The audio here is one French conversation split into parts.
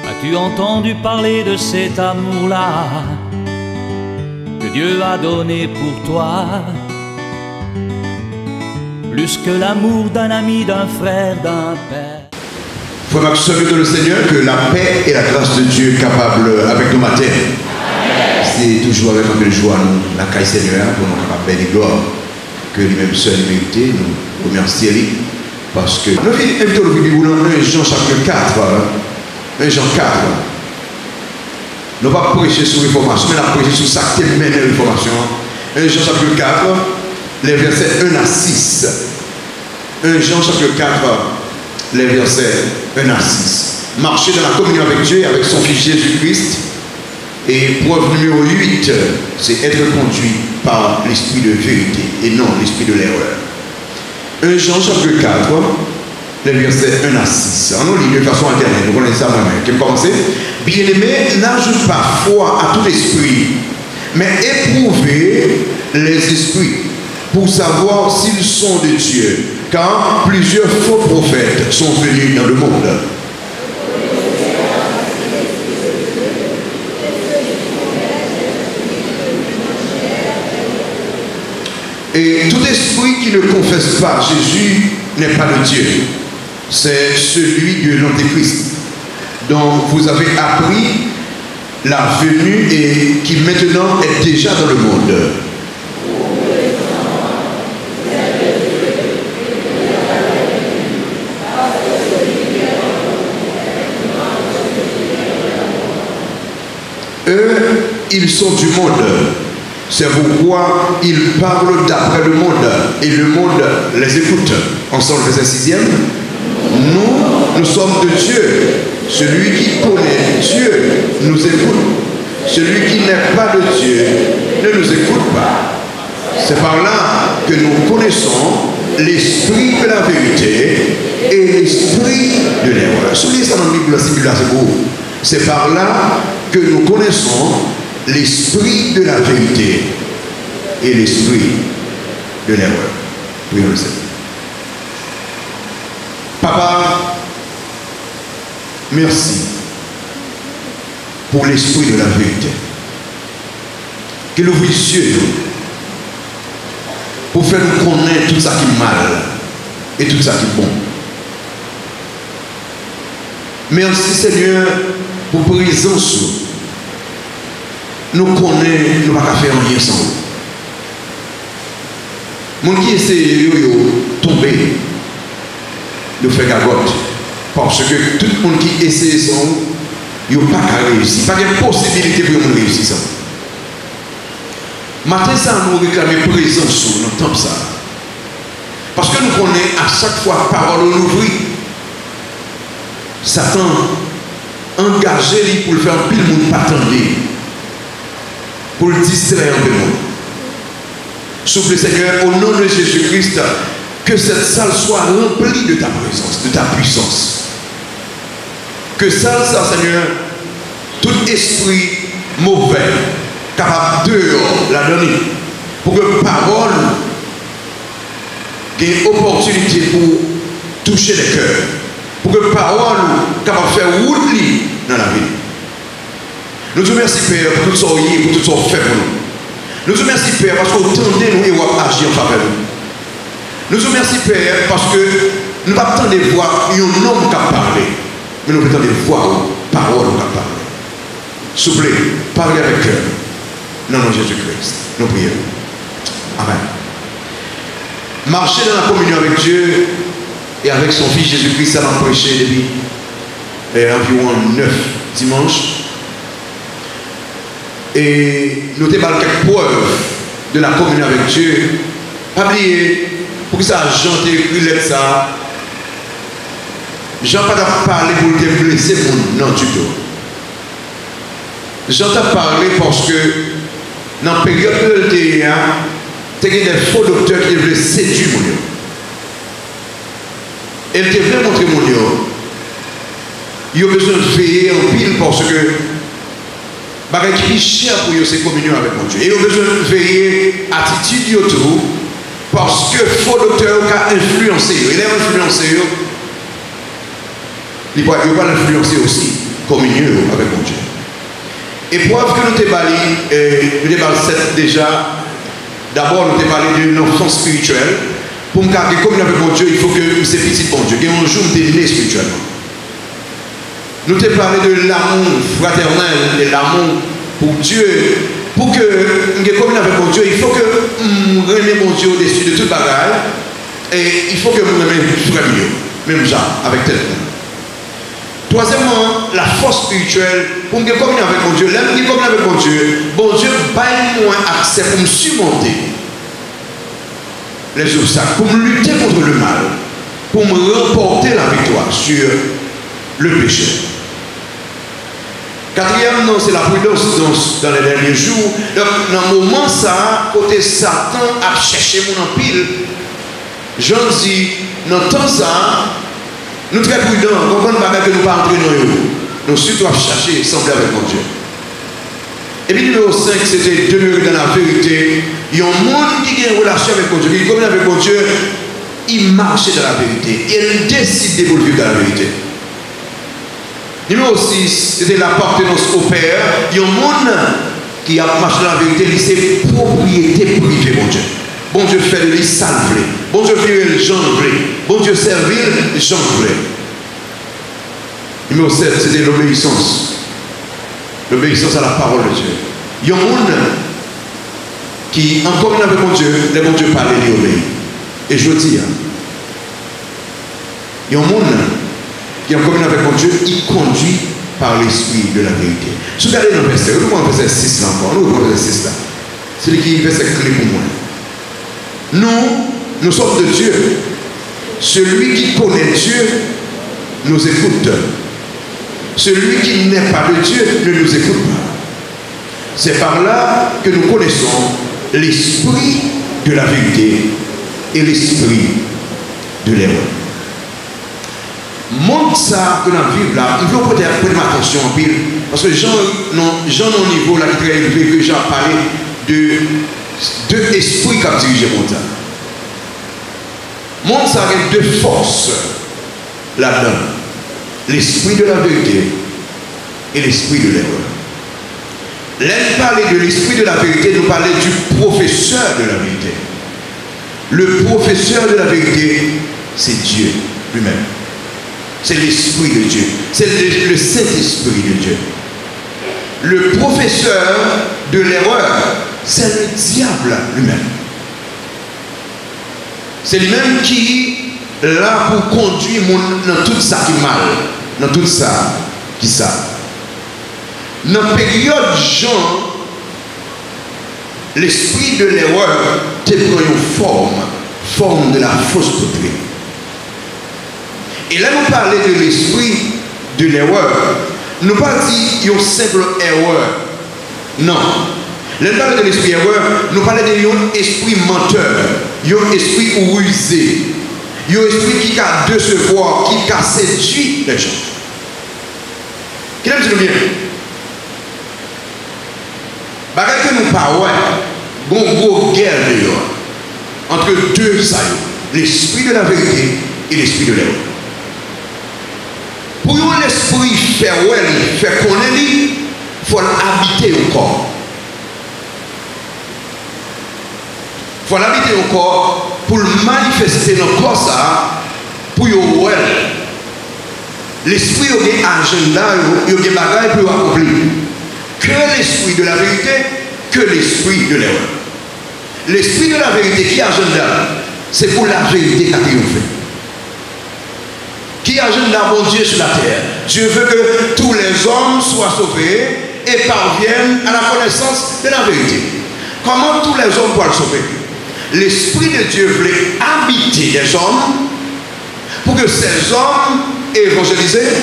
As-tu entendu parler de cet amour-là que Dieu a donné pour toi? Plus que l'amour d'un ami, d'un frère, d'un père. Frère Maxime de le Seigneur, que la paix et la grâce de Dieu capable avec nous matin. C'est toujours avec un peu de joie, nous, la caille Seigneur, pour nous capables de gloire, que lui-même seul mérité, nous remercions lui, parce que nous invitons le vidéo dans 1 Jean chapitre 4, 1 Jean 4. Nous ne pas prêcher sur réformation, mais nous prêcher sur ça qui mène la réformation. 1 Jean chapitre 4, les versets 1 à 6. 1 Jean chapitre 4, les versets 1 à 6. Marcher dans la communion avec Dieu et avec son Fils Jésus-Christ. Et preuve numéro 8, c'est être conduit par l'esprit de vérité et non l'esprit de l'erreur. 1 Jean chapitre 4, les versets 1 à 6. On nous lit de façon alternée, nous connaissons ça moi-même. Qui me commence? Bien-aimé, n'ajoute pas foi à tout esprit, mais éprouvez les esprits pour savoir s'ils sont de Dieu, car plusieurs faux prophètes sont venus dans le monde. Et tout esprit qui ne confesse pas Jésus n'est pas de Dieu. C'est celui de l'Antéchrist, dont vous avez appris la venue et qui maintenant est déjà dans le monde. Eux, ils sont du monde. C'est pourquoi ils parlent d'après le monde et le monde les écoute. Ensemble, verset 6e. Nous sommes de Dieu. Celui qui connaît Dieu nous écoute. Celui qui n'est pas de Dieu ne nous écoute pas. C'est par là que nous connaissons l'esprit de la vérité et l'esprit de l'erreur. Soulignez ça dans la Bible, c'est beau. C'est par là que nous connaissons l'esprit de la vérité et l'esprit de l'erreur. Oui, on le sait. Papa, merci pour l'esprit de la vérité. Qu'il ouvre les yeux pour faire nous connaître tout ça qui est mal et tout ça qui est bon. Merci Seigneur pour présence. Nous connaissons, nous ne pouvons pas faire rien sans vous. Mon qui essaie de tomber, de faire gagote. Parce que tout le monde qui essaie sans vous, il n'a pas qu'à réussir. Pas de possibilité pour nous réussir sans vous. Matin, ça nous réclame présence dans le temps ça. Parce que nous connaissons à chaque fois parole ouvrie. Satan engagé pour le faire pile monde pas attendre. Pour le distraire un peu. Souffle Seigneur, au nom de Jésus-Christ, que cette salle soit remplie de ta présence, de ta puissance. Que salle, ça, Seigneur, tout esprit mauvais, capable dehors, la donner, pour que parole ait opportunité pour toucher les cœurs, pour que parole capable de faire route dans la vie. Nous te remercions, Père, pour tout ce que pour tout ce que fait pour nous. Nous te remercions, Père, parce que vous tendez nous et vous agir en faveur de nous. Nous te remercions, Père, parce que nous ne pouvons pas de voir un homme qui a parlé, mais nous pouvons de voir une parole qui a parlé. S'il vous plaît, parlez avec cœur. Dans le nom de Jésus-Christ, nous prions. Amen. Marcher dans la communion avec Dieu et avec son Fils Jésus-Christ, ça l'a prêché depuis environ 9 dimanches. Et nous avons quelques preuves de la communion avec Dieu. Pas oublier, pour que ça Jean t'écrit ça. Jean pas parlé pour te blesser mon non du tout. Jean t'a parlé parce que dans la période de il y a des faux docteurs qui voulaient séduire mon yo. Elle te voulait montrer mon yo. Il a besoin de veiller en pile parce que bagage qui est cher pour eux, c'est communion avec mon Dieu. Et ils ont besoin de veiller attitude autour parce que faux docteur a influencé. Il a influencé. Il va l'influencer aussi, communion avec mon Dieu. Et preuve que nous t'ai parlé, déjà, d'abord nous t'ai parlé d'une enfance spirituelle. Pour me garder communion avec mon Dieu, il faut que c'est petit bon Dieu, qu'on joue des nez spirituellement. Nous t'ai parlé de l'amour fraternel et l'amour pour Dieu. Pour que nous communion avec mon Dieu, il faut que nous remettions mon Dieu au-dessus de toute bagaille. Et il faut que nous remettions frère même ça, avec tel. Troisièmement, la force spirituelle pour me communier avec mon Dieu. L'homme qui communier avec mon Dieu baille moins accès pour me surmonter les obstacles, pour me lutter contre le mal, pour me remporter la victoire sur le péché. Quatrième, c'est la prudence dans les derniers jours. Donc, dans le moment ça, côté Satan a cherché mon empile, j'en dis, dans le temps ça, nous sommes très prudents, nous comprenons pas que nous ne pas entrer dans nous. Nous surtout à chercher, sembler avec mon Dieu. Et puis numéro 5, c'était demeurer dans la vérité. Il y a un monde qui a une relation avec mon Dieu, qui communique avec mon Dieu, il marche dans la vérité. Il décide d'évoluer dans la vérité. Numéro 6, c'était l'appartenance au Père. Il y a un monde qui a marché dans la vérité, c'est propriété privée, mon Dieu. Bon Dieu fait de lui salver. Bon Dieu fait le Jean vrai. Bon Dieu servir Jean vrai. Numéro 7, c'était l'obéissance. L'obéissance à la parole de Dieu. Il y a un monde qui, en communion avec mon Dieu, les bon Dieu parle et obéit. Et je veux dire, il y a un monde qui, en communion avec mon Dieu, il conduit par l'esprit de la vérité. Si vous regardez dans le verset, nous avons verset 6 là encore, nous avons verset 6 là. C'est lui qui verset clé pour moi. Nous sommes de Dieu. Celui qui connaît Dieu nous écoute. Celui qui n'est pas de Dieu ne nous écoute pas. C'est par là que nous connaissons l'esprit de la vérité et l'esprit de l'erreur. Montre ça que dans le vivre là, il faut peut-être prendre attention en pile, parce que Jean au niveau là qui est très élevé, que Jean parlait de deux esprits qui ont dirigé mon temps. Montre ça avec deux forces là-dedans. L'esprit de la vérité et l'esprit de l'erreur. L'aide parler de l'esprit de la vérité, nous parler du professeur de la vérité. Le professeur de la vérité, c'est Dieu lui-même. C'est l'esprit de Dieu. C'est le Saint-Esprit de Dieu. Le professeur de l'erreur, c'est le diable lui-même. C'est lui-même qui est là pour conduire dans tout ça qui est mal, dans tout ça qui est ça. Dans la période Jean, l'esprit de l'erreur te prend une forme de la fausse doctrine. Et là, nous parlons de l'esprit de l'erreur. Nous ne parlons pas d'une simple erreur. Non. Là, nous parlons de l'esprit erreur, nous parlons d'un esprit menteur, d'un esprit rusé, d'un esprit qui a décevoir, qui a séduit les gens. Qui aime dire bien? Bagay que nous parlons, il y a une grosse guerre entre deux saillots, l'esprit de la vérité et l'esprit de l'erreur. Pour l'esprit faire connaître, il faut habiter au corps. Il faut l'habiter au corps pour le manifester dans le corps ça, pour le voir. L'esprit a un agenda, il a des bagages pour accomplir. Que l'esprit de la vérité, que l'esprit de l'erreur. L'esprit de la vérité qui a agenda, c'est pour la vérité qu'a triomphé. Qui agenda mon Dieu sur la terre. Dieu veut que tous les hommes soient sauvés et parviennent à la connaissance de la vérité. Comment tous les hommes pourront le sauver? L'Esprit de Dieu voulait habiter des hommes pour que ces hommes évangélisés,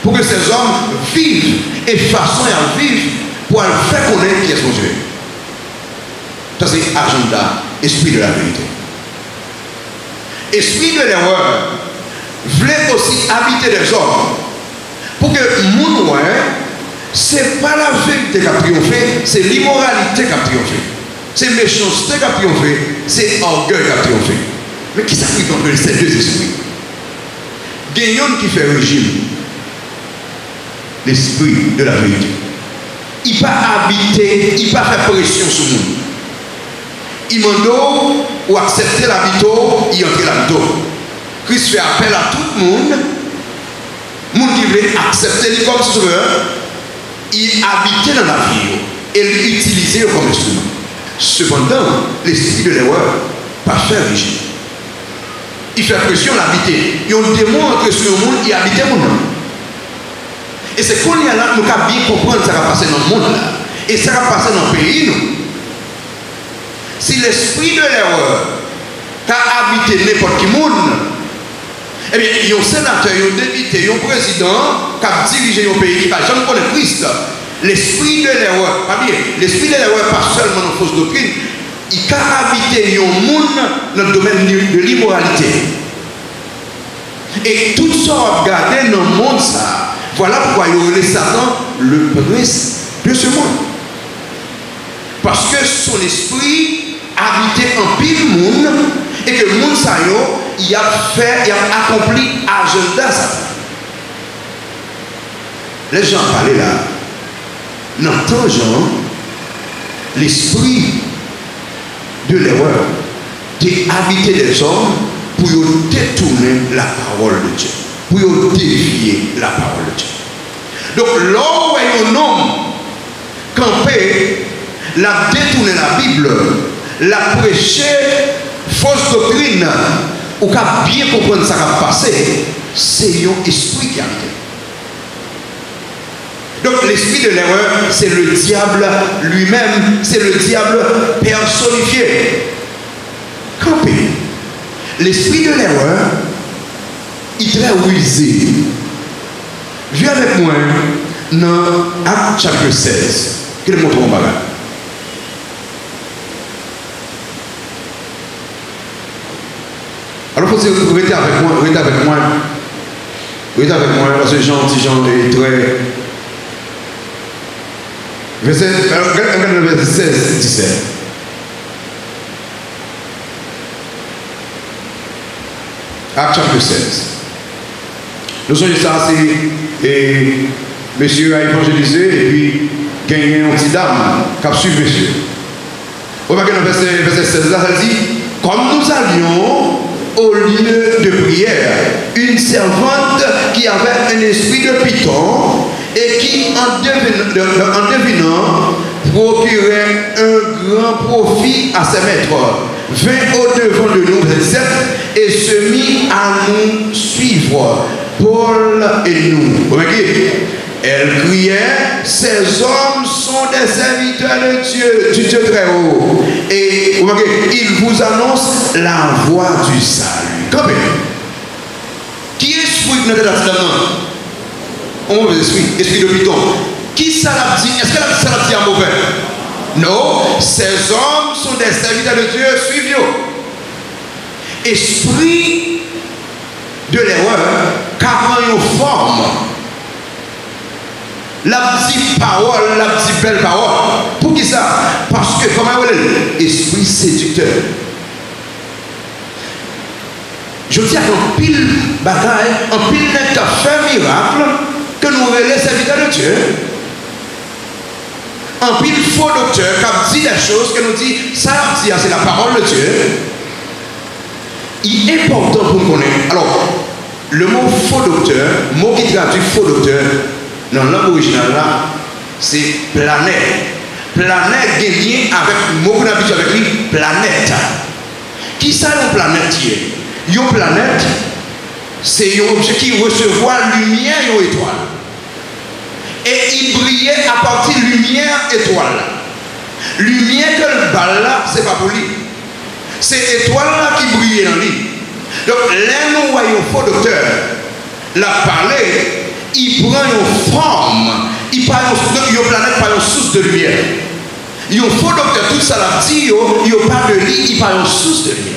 pour que ces hommes vivent et façonnent à vivre pour faire connaître qui est son Dieu. Ça c'est agenda, esprit de la vérité. Esprit de l'erreur voulait aussi habiter des hommes pour que nous, Ce n'est pas la vérité qui a triomphé, c'est l'immoralité qui a triomphé. C'est méchanceté qui a triomphé, c'est orgueil qui a triomphé. Mais qui s'appuie contre ces deux esprits? Gagnons qui fait régime, l'esprit de la vérité. Il ne peut pas habiter, il ne peut pas faire pression sur nous. Il m'a ou accepter l'habito, il entre l'habito. Christ fait appel à tout le monde. Le monde qui veut accepter lui comme sauveur, il habite dans la vie et l'utiliser comme instrument. Cependant, l'esprit de l'erreur, pas faire régime. Il fait pression l'habiter. Il y a un démon entre sur le monde, il habite le monde. Et c'est qu'on y a là, nous avons bien comprendre ce qui va passer dans le monde là. Et ça va passer dans le pays, nous. Si l'esprit de l'erreur a habité n'importe qui monde, eh bien, il y a un sénateur, il y a un député, il y a un président qui a dirigé un pays qui va jamais connaître Christ. L'esprit de l'erreur, pas bien, l'esprit de l'erreur, pas seulement dans la fausse doctrine, il a habité un monde dans le domaine de l'immoralité. Et tout ça à regarder dans le monde, ça. Voilà pourquoi il y aurait Satan, le prince de ce monde. Parce que son esprit habitait en pile monde et que le monde, ça il a accompli agenda Satan. Les gens parlaient là. Dans tant gens, l'esprit de l'erreur habité des hommes pour détourner la parole de Dieu, pour dévier la parole de Dieu. Donc, là où un homme campé, l'a détourné la Bible, l'a prêché fausse doctrine, ou qu'a bien comprendre ça qui a passé, c'est un esprit qui a habité. Donc l'esprit de l'erreur, c'est le diable lui-même, c'est le diable personnifié. Campé. L'esprit de l'erreur, il est très rusé. Viens avec moi dans Acte chapitre 16. Quel est mon bagage? Alors, il faut rester avec moi, parce que Jean est très. Verset 16, 17. Acte chapitre 16. Nous sommes ça, c'est monsieur a évangélisé et puis gagné une petite dame qui a suivi monsieur. Remarquez dans verset 16 là, ça dit, comme nous allions au lieu de prière, une servante qui avait un esprit de python et qui, en devinant, procurait un grand profit à ses maîtres, vint au-devant de nous, verset 7, et se mit à nous suivre, Paul et nous. Remarquez, elle criait, ces hommes sont des serviteurs de Dieu, du Dieu très haut. Et remarquez, ils vous annoncent la voie du salut. Quand même, qui est esprit de notre là-dedans? Un mauvais esprit, esprit de python. Qui ça l'a dit? Est-ce que ça l'a dit en mauvais? Non, ces hommes sont des serviteurs de Dieu, suivez-vous. Esprit de l'erreur, car une forme. La petite parole, la petite belle parole. Pour qui ça? Parce que, comment vous l'avez? Esprit séducteur. Je dis à un pile bataille, un pile net qui a fait miracle, que nous relèvons serviteurs de Dieu. Un pile faux docteur qui a dit des choses, que nous dit, ça c'est la parole de Dieu. Il est important pour nous connaître. Alors, le mot faux docteur, mot qui traduit faux docteur, dans la langue originale là, c'est planète. Planète gagné avec le mot qu'on habite avec lui, planète. Qui ça une planète qui est? Une planète, c'est un objet qui recevoir lumière et une étoile. Et il brillait à partir de lumière étoile. Lumière que le bal là, c'est pas pour lui. C'est étoile là qui brillait dans lui. Donc, là, nous voyons faux docteur, la parler. Il prend une forme, il prend une planète par une source de lumière. Il faut docteur tout ça là dit, il n'y a pas de lit, il prend une source de lumière.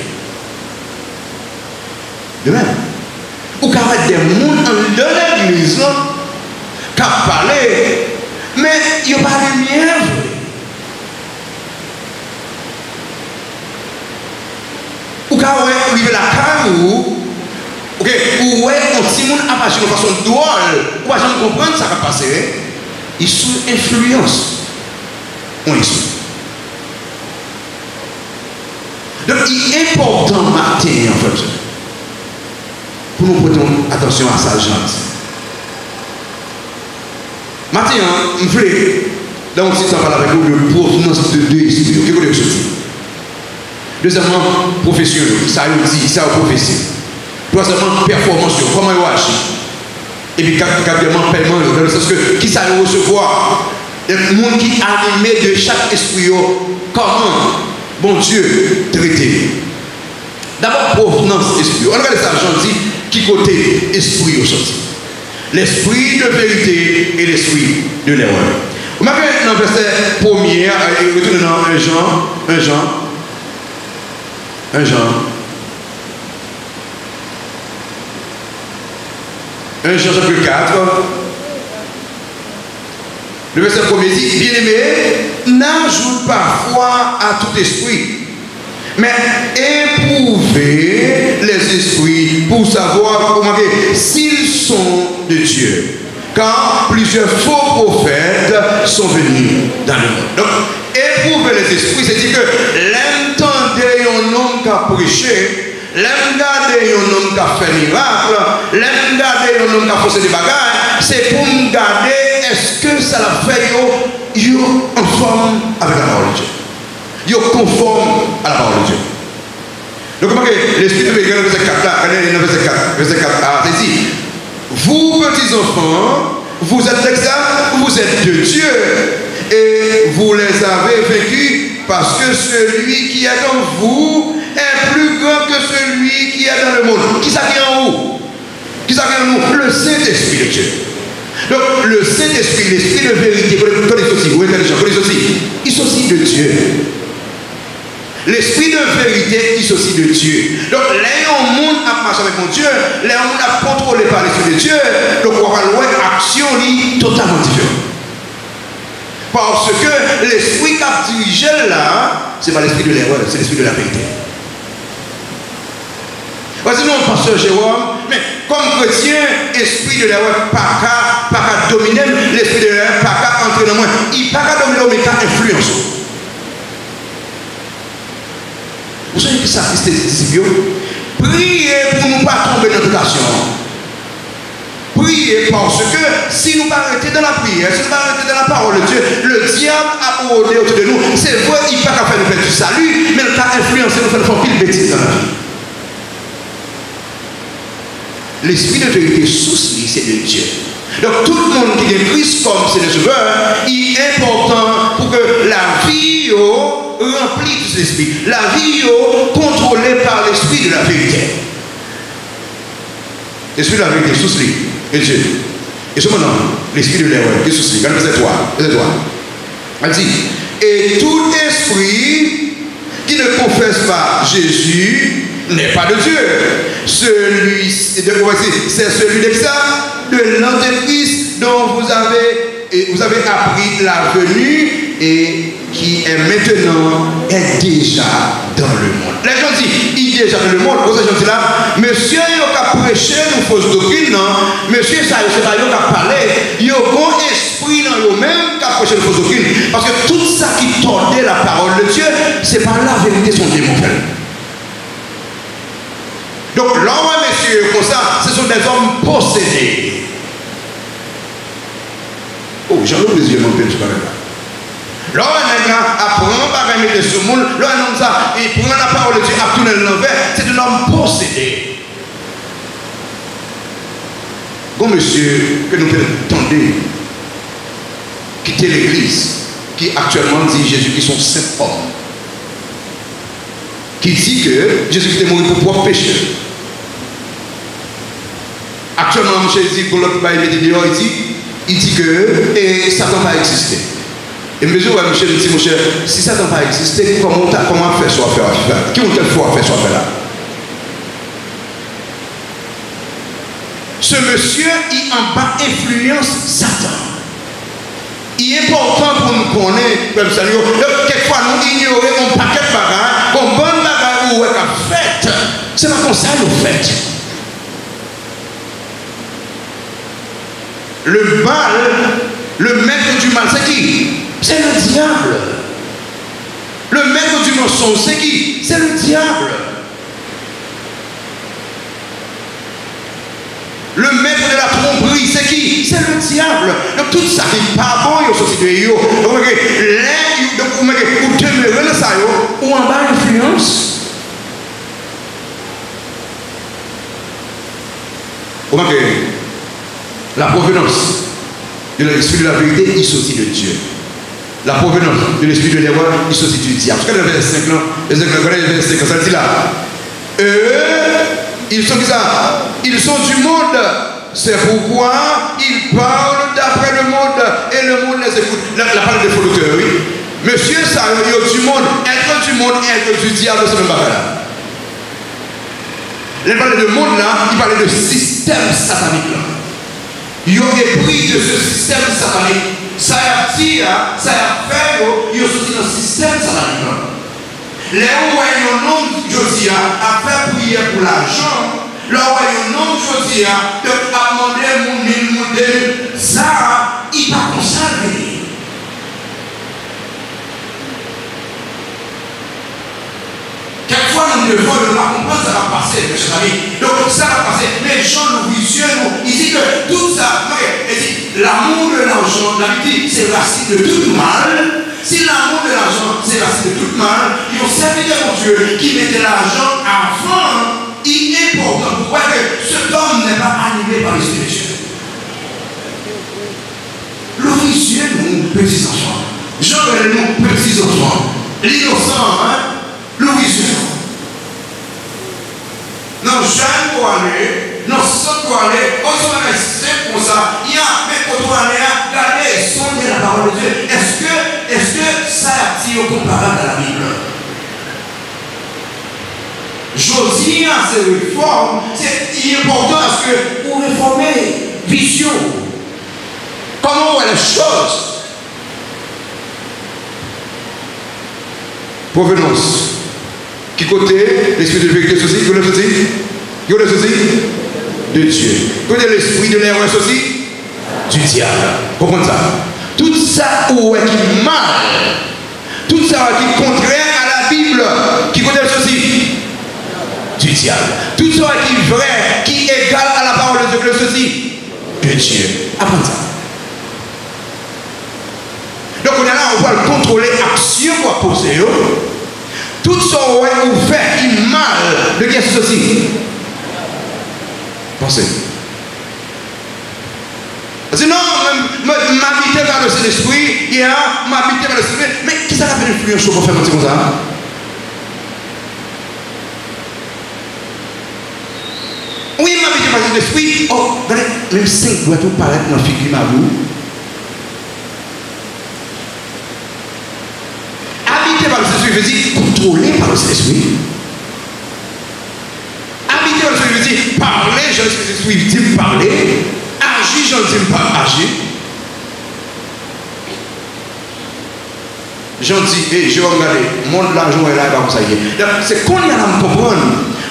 De même, ou qu'avec des gens de l'église qui parlent Mais il n'y a pas de lumière. Ou quand vous arrivez à la caille, ok, ou ouais, on petit monde a passé de façon drôle, ou pas jamais comprendre ça qui a passé, ils sont influence. On est sous. Donc il est important matin en fait pour nous prêter attention à ça, gentil. Matin, je voulais dans mon site parler avec vous de provenance de deux esprits. Qu'est-ce que vous dire? Deuxièmement, profession, ça dit, ça prophétie. Troisièmement, performance, comment vous agissez. Et puis quatrièmement, paiement, dans le sens que qui ça recevoir. Le monde qui est animé de chaque esprit, comment bon Dieu traiter. D'abord, provenance d'esprit. On regarde ça, j'en dis, qui côté esprit au sorti. L'esprit de vérité et l'esprit de l'erreur. On va faire dans le verset premier, retourner dans 1 Jean chapitre 4. Le verset premier dit, bien-aimé, n'ajoute pas foi à tout esprit, mais éprouvez les esprits pour savoir s'ils sont de Dieu. Car plusieurs faux prophètes sont venus dans le monde. Donc, éprouver les esprits, c'est-à-dire que l'entendez un homme qui a prêché, l'entendez un homme qui a fait miracle, l'entendez un homme qui a fait des bagages, c'est pour me garder est-ce que ça l'a fait en forme avec la parole de Dieu. Yo conforme à la parole de Dieu. Donc, l'esprit de Dieu, verset 4 là, verset 4, c'est dit, vous petits enfants, vous êtes exacts, vous êtes de Dieu, et vous les avez vaincus parce que celui qui est en vous est plus grand que celui qui est dans le monde. Qui ça qui est en vous? Qui ça qui est en nous? Le Saint-Esprit de Dieu. Donc, le Saint-Esprit, l'Esprit de vérité, vous connaissez aussi, vous connaissez aussi, il s'agit de Dieu. L'esprit de vérité il s'agit de Dieu. Donc, les monde a marché avec mon Dieu, les monde a contrôlé par l'Esprit de Dieu, donc on va voir action totalement différente. Parce que l'esprit qui a dirigé là, ce n'est pas l'esprit de l'erreur, c'est l'esprit de la vérité. Voici non, pasteur Jérôme, mais comme chrétien, esprit de l'erreur, pas qu'à dominer, l'esprit de l'erreur, pas qu'à entrer dans moi. Il pas qu'à dominer, mais qu'à influencer. Vous savez que ça, c'est disciples. Priez pour ne pas tomber dans l'occasion. Priez parce que si nous ne pas arrêter dans la prière, si nous ne pas arrêter dans la parole de Dieu, le diable a rôdé autour de nous. C'est vrai, il ne peut pas faire nous faire du salut, mais il a influencé nous faire pile bêtise dans la vie. L'esprit de vérité souci, c'est de Dieu. Donc tout le monde qui est Christ comme c'est le sauveur, il est important pour que la vie remplie de cet esprit, la vie contrôlée par l'esprit de la vérité. L'esprit de la vérité souci et Dieu. Et ce maintenant, l'esprit de l'erreur, qui souci. Regardez verset 3. Elle dit, et tout esprit qui ne confesse pas Jésus n'est pas de Dieu. C'est celui de l'antéchrist dont vous avez appris la venue et qui est maintenant déjà dans le monde. Les gens disent, il est déjà dans le monde. Pour ces gens là, monsieur, il a prêché une fausse doctrine, non? Monsieur, ça, c'est pas lui qui a parlé. Il y a un bon esprit dans lui-même qui a prêché une fausse doctrine. Parce que tout ça qui tordait la parole de Dieu, c'est pas la vérité, son démon. Donc, l'homme, messieurs, comme ça, ce sont des hommes possédés. Oh, j'en ai les yeux, mon père, là. L'homme, apprend par un de ce monde, l'homme, ça, il prend la parole de Dieu, à tourner l'envers, c'est un homme possédé. Bon, monsieur, que nous entendons quitter l'église, qui actuellement dit Jésus qui sont saint hommes, qui dit que Jésus était mort pour propre péché. Actuellement, M. dit pour l'autre bail il dit que Satan va exister. Et M. Michel dit, mon cher, si Satan va exister, comment faire soit faire? Qui ont fait foi faire soit faire là? Ce monsieur, il en bas influence Satan. il est important pour nous connaître, comme ça, quelquefois nous ignorer un paquet de bagages, un bon bagage où on a fait. C'est pas comme ça nous fait. Le mal, le maître du mal, c'est qui? C'est le diable. Le maître du mensonge, c'est qui? C'est le diable. Le maître de la tromperie, c'est qui? C'est le diable. Donc tout ça n'est pas bon, il y a société. Donc vous demeurez dans ça, ou en bas influence. La provenance de l'esprit de la vérité, il sortit de Dieu. La provenance de l'esprit de l'erreur, il sortit du diable. Regardez le verset 5 là. Le verset 5, ça dit là. Ils sont qui ça? Ils sont du monde. C'est pourquoi ils parlent d'après le monde et le monde les écoute. La parole des faux auteurs, oui. Monsieur, ça, il y a du monde, être du monde, être du diable, c'est même pas là. Il parlait de monde là, il parlait de système satanique là. Ils ont pris de ce système satanique. Ça a dit, ça a fait, ils ont sorti dans le système satanique là. Les royaumes je dis, à faire prière pour l'argent. Le royaume je dis, de demander mon ça, il va consacrer. Quelquefois, nous devons ne pas comprendre, ça va passer, mes chers amis. Donc, ça va passer. Les gens nous visionnent, ils disent que tout ça, l'amour de l'argent, la vie, c'est racine de tout mal. Si l'amour de l'argent, c'est racine de tout mal, ils ont servi de mon Dieu qui mettait l'argent avant, il est important. Pourquoi que cet homme n'est pas animé par l'esprit de Dieu? Le vicieux, nous, petits enfants. Jean, nous, petits enfants. L'innocent, hein? Louis, non, jeune pour aller, non, sans pour aller, on se reste comme ça. Il y a, mais pour aller, regardez, sondez la parole de Dieu. Est-ce que ça attire comparable à la Bible? Josie, à ces réformes, c'est important parce que pour réformer, vision, comment on voit les choses? Provenance. Qui côté l'esprit de vérité ceci? Qui le ceci? Qui le ceci? De Dieu. Côté l'esprit de l'erreur ceci? Du diable. Comprenez ça? Tout ça où est qui mal, tout ça qui est contraire à la Bible, qui côté ceci? Du diable. Tout ça qui est vrai, qui est égal à la parole de Dieu, ceci? De Dieu. Apprenez ça. Donc on est là, on va le contrôler, action qu'on va poser. Tout ce qu'on fait qui est mal, de qu'est-ce que ceci? Pensez. Sinon, m'habiter par le Saint-Esprit, m'habiter par le Saint-Esprit, mais qui ça fait influence pour faire un petit comme ça? Oui, m'habiter par le Saint-Esprit, oh, regardez, même 5 doit tout paraître dans le figure Mabou. Habiter par le Saint-Esprit veut dire contrôler par le Saint-Esprit. Habiter par le Saint-Esprit veut dire parler, je le Saint-Esprit dit parler. Agir, je ne dis pas agir. J'en dis, et je vais regarder, mon l'argent est là, comme ça y est. C'est qu'on y a à me comprendre,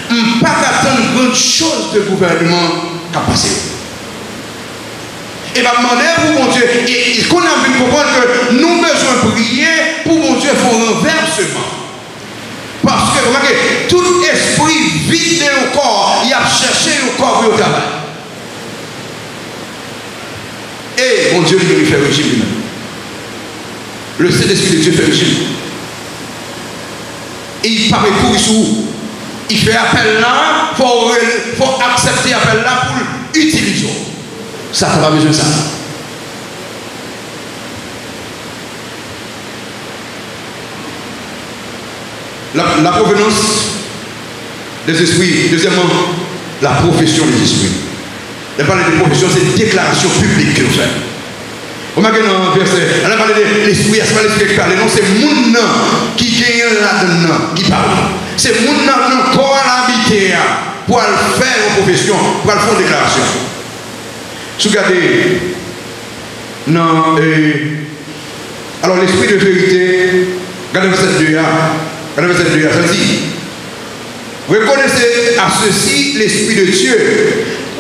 on ne peut pas attendre une grande chose de gouvernement qui a passé. Et va demander pour mon Dieu, et qu'on a envie de comprendre que nous avons besoin de prier pour mon Dieu faire un renversement. Parce que, remarquez, tout esprit vide au corps, il a cherché au corps pour le travail. Et mon Dieu lui fait régime lui-même. Le Saint-Esprit de Dieu fait régime. Et il paraît pour sous. Il fait appel là, il faut accepter appel là pour l'utiliser. Ça, tu n'as pas besoin de ça. La provenance des esprits. Deuxièmement, la profession des esprits. On parle de profession, c'est une déclaration publique que nous faisons. Remarquez dans le verset, on a parlé de l'esprit, c'est pas l'esprit qui parle, non, c'est mon nom qui gagne là-dedans, qui parle. C'est mon nom corps habité pour faire une profession, pour faire une déclaration. Si vous regardez dans Alors l'esprit de vérité, regardez verset 2, regardez verset 2, ça dit, reconnaissez à ceci l'esprit de Dieu.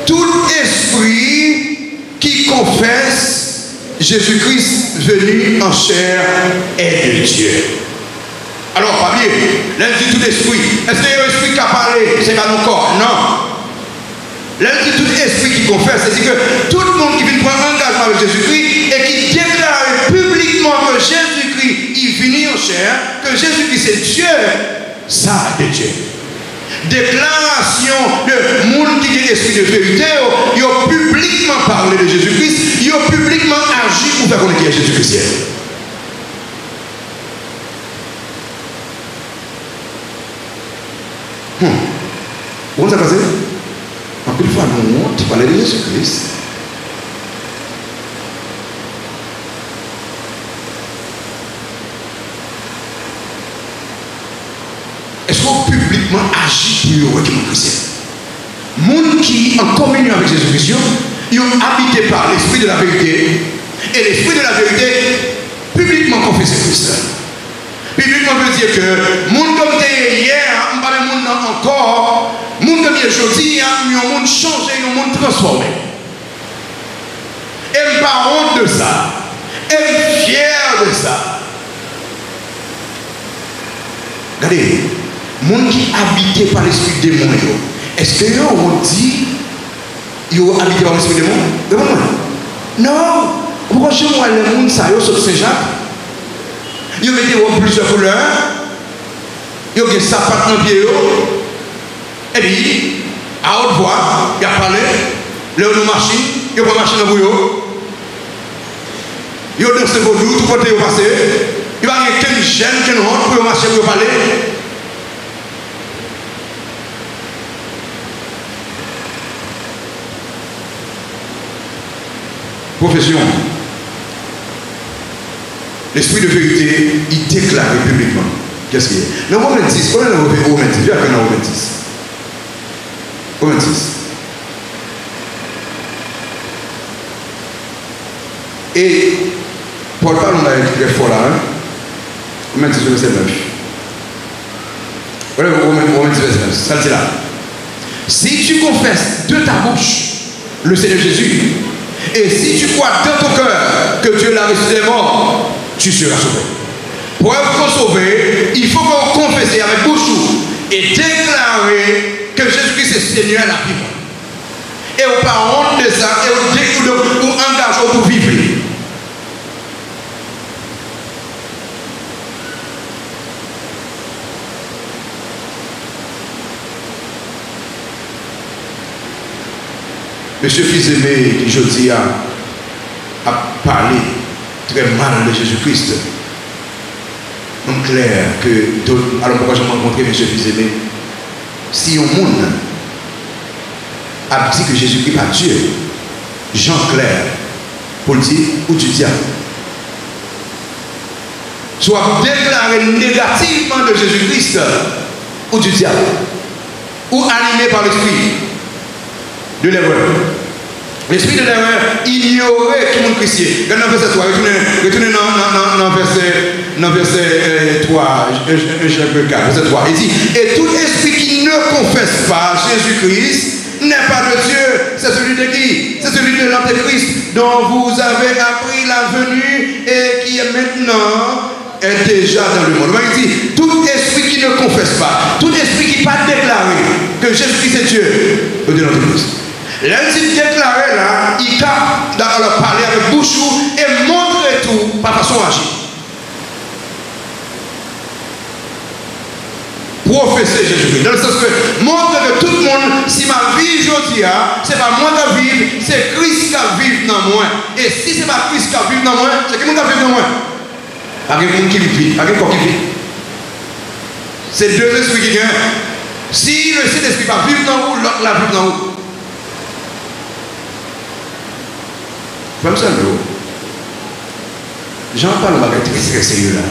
Tout esprit qui confesse Jésus-Christ venu en chair est de Dieu. Alors, pas bien, là, dit tout esprit. Est-ce qu'il y a un esprit qui a parlé? C'est pas nos corps. Non. Là, dit tout esprit qui confesse, c'est-à-dire que tout le monde qui vient prendre un engagement avec Jésus-Christ et qui déclare publiquement que Jésus-Christ est venu en chair, que Jésus-Christ c'est Dieu, ça est de Dieu. Déclaration de monde qui est esprit de vérité, ils ont publiquement parlé de Jésus-Christ, ils ont publiquement agi pour faire connaître Jésus-Christ. Vous avez passé? En plus, fois, nous honte parler de Jésus-Christ. Est-ce qu'on publiquement agit pour les chrétiens? Les gens qui sont en communion avec Jésus-Christ, ils ont habité par l'esprit de la vérité. Et l'esprit de la vérité, publiquement confesse Christ. Publiquement veut dire que les gens comme hier, on ne parle pas encore, les gens comme aujourd'hui, ils ont un monde changé, ils ont un monde transformé. Et je ne pas honte de ça. Et je suis fier de ça. Regardez. Les gens qui habitent par l'esprit démon, est-ce que on dit qu'ils ont habité par l'esprit démon? Non. Pourquoi chez moi, les gens sont sur Saint-Jacques? Ils mettent plusieurs couleurs, ils ont des sapates dans le pied, et puis, à haute voix, ils ont parlé, ils ont une machine, ils ont une machine dans le boulot, ils ont dansé pour nous, tout côté ils ont passé, il n'y a qu'un jeune qui nous pour marcher, pour parler. Profession. L'esprit de vérité, il déclare publiquement. Qu'est-ce qu'il y a? Le Romains 10, on est dans le Romains 10, je vais dans le Romains 10. Romains 10. Et Paul parle, on a écrit très fort là, hein? Romains 10, verset 9. Voilà, Romains 10, verset 9. Ça le dit là. Si tu confesses de ta bouche le Seigneur Jésus, et si tu crois dans ton cœur que Dieu l'a ressuscité des morts, tu seras sauvé. Pour être sauvé, il faut qu'on confesse avec bouche et déclarer que Jésus-Christ est Seigneur à la vie. Et on pas honte de ça, et on engage pour vivre. Monsieur fils aimé qui aujourd'hui a parlé très mal de Jésus-Christ. Donc clair que alors pourquoi j'ai rencontré monsieur fils aimé? Si un monde a dit que Jésus-Christ n'est pas Dieu, Jean clair pour dire ou du diable. Soit déclaré négativement de Jésus-Christ ou du diable, ou animé par l'esprit de l'erreur. L'esprit de l'erreur ignorait tout le monde chrétien. Regardez dans verset 3, retournez dans verset 3, chapitre 4, verset 3. Il dit, et tout esprit qui ne confesse pas Jésus-Christ n'est pas de Dieu. C'est celui de qui? C'est celui de l'Antéchrist dont vous avez appris la venue et qui est maintenant est déjà dans le monde. Il dit, tout esprit qui ne confesse pas, tout esprit qui n'a pas déclaré que Jésus-Christ est Dieu, est de l'Antéchrist. L'intime déclaré là, il a dans le parler avec bouche et montrer tout par façon agir. Professer Jésus-Christ. Dans le sens que montrer que tout le monde, si ma vie aujourd'hui, ce n'est pas moi qui vive, c'est Christ qui vive dans moi. Et si ce n'est pas Christ qui vive dans moi, c'est qui qui vive dans moi? Pas quelqu'un qui vit, pas quelqu'un qui vit. C'est deux esprits qui gagnent. Si le Saint-Esprit va vivre dans vous, l'autre la vivre dans vous. Comme ça, j'en parle de bagage très sérieux là.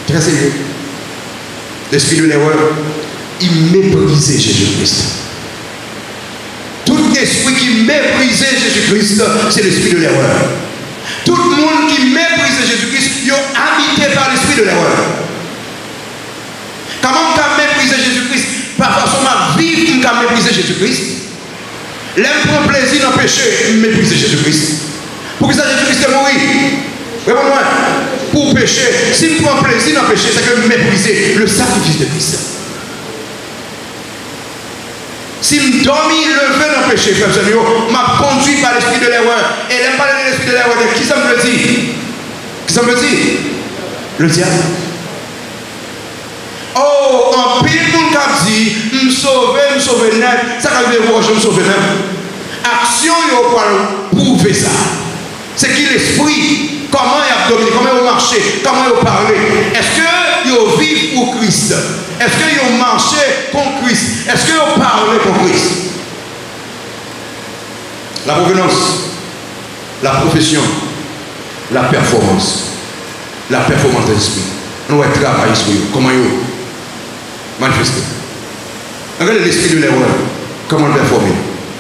Très sérieux. L'esprit de l'erreur, il méprisait Jésus-Christ. Tout esprit qui méprisait Jésus-Christ, c'est l'esprit de l'erreur. Tout Tout le monde qui méprise Jésus-Christ, ils sont habités par l'esprit de l'erreur. Comment on peut mépriser Jésus-Christ? Par façon de vivre, on peut mépriser Jésus-Christ. L'aime prend plaisir dans le péché, mépriser Jésus-Christ. Pour que ça, Jésus-Christ est mort. Réponds-moi. Pour pécher, si je prends plaisir dans le péché, c'est que mépriser le sacrifice de Christ. Si je dormis levé dans le péché, frère Seigneur, m'a conduit par l'esprit de l'erreur. Et elle parle de l'esprit de l'erreur. Qui ça me le dit? Qui ça me le dit? Le diable. Oh, en pile, mon cap dit, me sauver net. Ça quand je vais me sauver net. Action, il faut prouver ça. C'est qui l'esprit? Comment il a dominé? Comment il a marché? Comment il a parlé? Est-ce que il vivent pour Christ? Est-ce qu'il a marché contre Christ? Est-ce qu'il a parlé contre Christ? La provenance, la profession, la performance de l'esprit. On va travailler l'esprit. Comment il a manifesté? Regardez l'esprit de l'erreur. Comment le performer?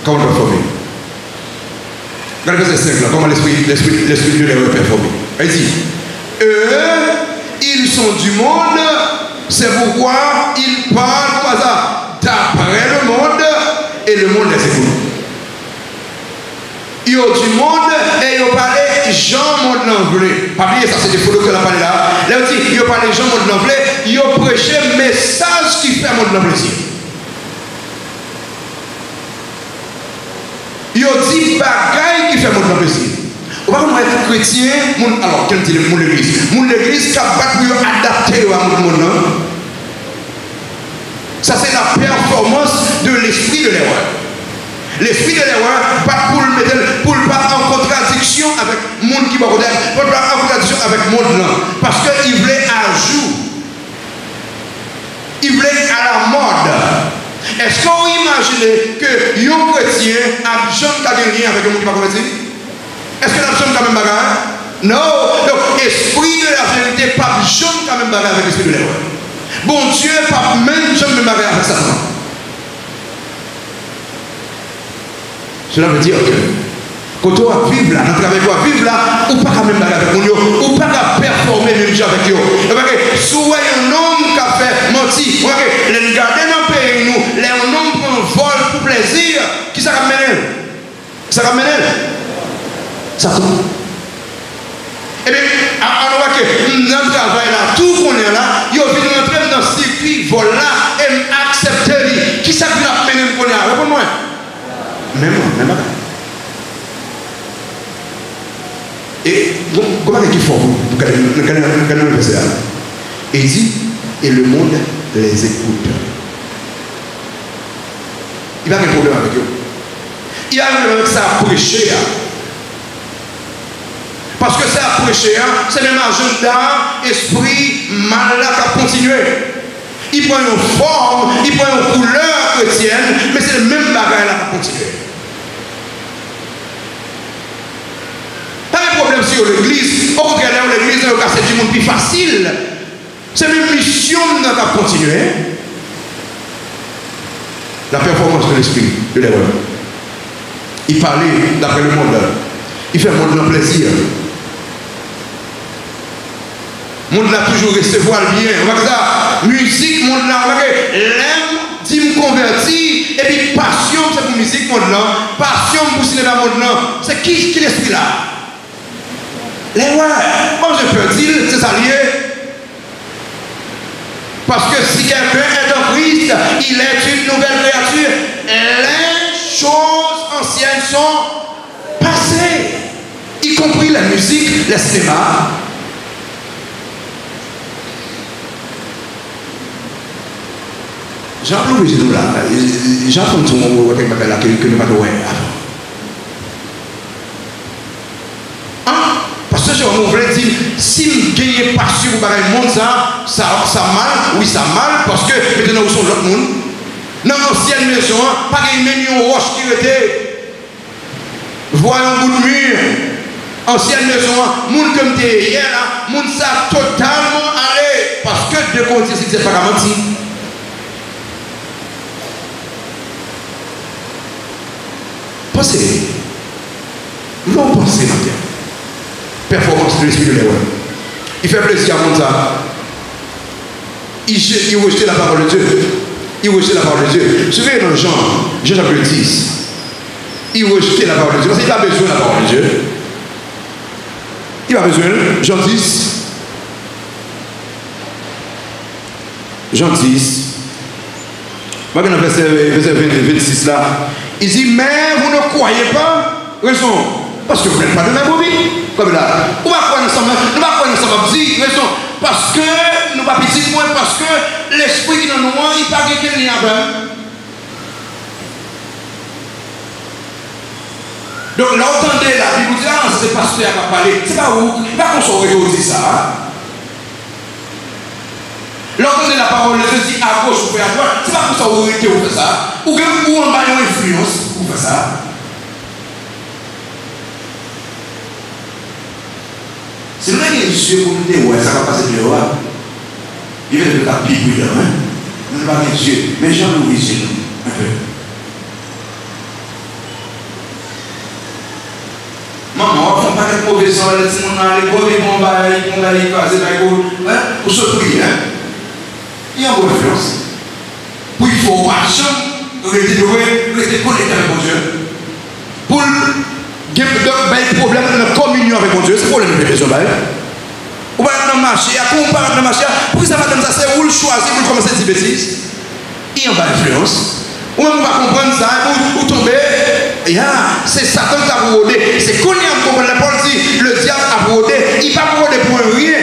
Comment le performer? Regardez verset 5 là. Comment l'esprit de l'erreur est performé? Il dit, eux, ils sont du monde. C'est pourquoi ils parlent comme ça d'après le monde et le monde les écoute. Ils ont du monde et ils ont parlé Jean monde l'anglais. Pas oublier ça, c'est des photos que a parlé là. Là, ils ont parlé Jean monde l'anglais. Ils ont prêché un message qui fait monde l'anglais. Ils ont dit bagaille qui fait monde l'anglais. On va être chrétien, alors, quel dit mon l'église? Mon l'église capable de adapter à mon monde. Ça, c'est la performance de l'esprit de l'erreur. L'esprit de l'erreur, pas pour le mettre, pour le pas en contradiction avec le monde qui va au pour pas en contradiction avec le monde là. Parce qu'il voulait à jour. Il voulait à la mode. Est-ce qu'on imagine que un chrétien a jamais rien avec le monde qui va convertir? Est-ce que la chambre quand même bagarre? Non. Donc, esprit de la vérité, pas jamais quand même bagarre avec l'esprit de l'erreur. Bon Dieu, pas même jamais bagarre avec Satan. Cela veut dire que quand on va vivre là, dans le travail qu'on va vivre là, ou pas quand même bagarre avec mon Dieu, ou pas qu'à performer même avec eux. Soit un homme qui a fait mentir, les garder dans le pays, nous, les hommes prennent vol pour plaisir, qui ça ramène? Ça ramène? Satan. Eh bien, on voit que dans le travail là, tout qu'on est là, il vient rentrer dans ce circuit, vol là, et accepter. Qui ça qui l'a mené qu'on est là? Réponds-moi. Même moi. Et comment est-ce qu'il faut pour gagner le verset là? Il dit, et le monde les écoute. Il va avoir un problème avec eux. Il a un problème avec ça à prêcher. Parce que ça à prêcher, c'est même agenda, esprit, mal là qui a continué. Il prend une forme, il prend une couleur chrétienne, mais c'est le même bagage là qui a continué. Pas de problème sur l'église. Au contraire, l'église c'est du monde plus facile. C'est une mission qui a continué. La performance de l'esprit de l'erreur. Il parlait d'après le monde. Il fait le monde dans plaisir. Le monde a toujours recevoir le bien. On va dire ça. Musique, monde là, l'aime, dit me convertir. Et puis passion, c'est pour musique, monde là. Passion pour cinéma, monde là. C'est qui l'esprit là? L'erreur. Moi je peux dire, c'est ça lié. Parce que si quelqu'un est en Christ, il est une nouvelle créature. Les choses anciennes sont passées. Y compris la musique, le cinéma. J'entends le nous là. J'entends tout le monde avec ma là que nous pas de parce que je voulais dire, si je gagne passion pour le monde, ça mal, oui, ça mal, parce que maintenant, où sont l'autre monde? Dans l'ancienne maison, pas de même roche qui était. Voyons un bout de mur. Ancienne maison, monde comme t'es hier là, monde ça totalement allé. Parce que de côté, c'est pas menti. Pensez. Vous pensez maintenant. performance de l'esprit de l'erreur. Il fait plaisir à mon ça. Il rejette la parole de Dieu. Il rejette la parole de Dieu. Vous savez dans Jean chapitre 10, il rejette la parole de Dieu. Parce qu'il n'a pas besoin de la parole de Dieu. Il n'a pas besoin. Jean 10. Jean 10. Dans le verset 26 là. Il dit, mais vous ne croyez pas. Raison. Parce que vous n'êtes pas de même vie. Comme là. Nous ne croyons pas ensemble. Raison. Parce que nous ne pas petit moins. Parce que l'esprit qui nous nous il pas quelqu'un qui n'a pas. Donc là, entendez la Bible dit, ah, c'est pasteur qui va parler. C'est pas où. Il va qu'on saurait dire ça. L'entendez la parole de Dieu dit à gauche ou à droite. C'est pas pour ça que vous arrêtez ou fait ça. Ou que vous en avez une influence pour faire ça. C'est vrai que les yeux pour nous dire, ouais, ça va passer de l'heure. Il va être la Bible, hein. Nous n'avons pas les yeux. Mais j'en oublie les yeux. Un peu. Maman, on ne fait pas de mauvais sang, on a les mauvais bombes, on a les cases, pour se prier, hein. Il y a une bonne influence. Pour il faut marcher, rester connecté avec mon Dieu. Pour un problème de communion avec mon Dieu, c'est pour le même besoin. Ou pas dans le marché, à quoi on parle dans le marché, pour ça va comme ça, c'est où le choisir pour commencer à dire bêtises. Il y a une bonne influence. Ou même on va comprendre ça, ou tomber. C'est Satan qui a brodé. C'est qu'on y a compris, la Paul dit, le diable a brodé. Il n'a pas brodé pour rien.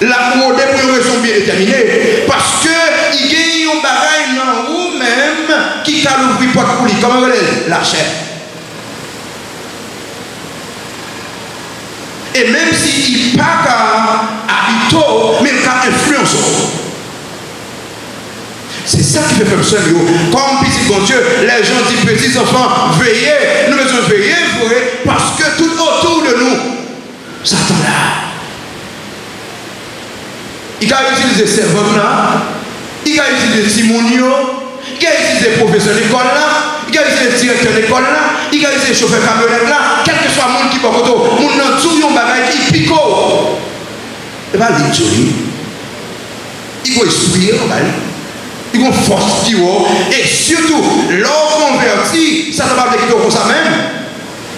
La brodé pour une raison bien déterminée. Parce qu'il y a un bagage dans vous-même qui a l'ouvrir porte pour lui. Comment vous voulez? La chair. Et même s'il n'a pas habité, mais il a influencé. C'est ça qui fait comme ça, comme petit bon Dieu, les gens disent petits enfants, veillez, nous devons veiller, parce que tout autour de nous, Satan là. Il a utilisé servants là, il a utilisé Timonio, il a utilisé professeur d'école là, il a utilisé directeur d'école là, il a utilisé chauffeur camionnette là, quel que soit le monde qui va autour, mon nom tout un bagage qui pico. Et pas les joli. Il va esprit en bas. Il y a une force qui est. Et surtout, l'homme converti, ça ne va pas être comme ça même.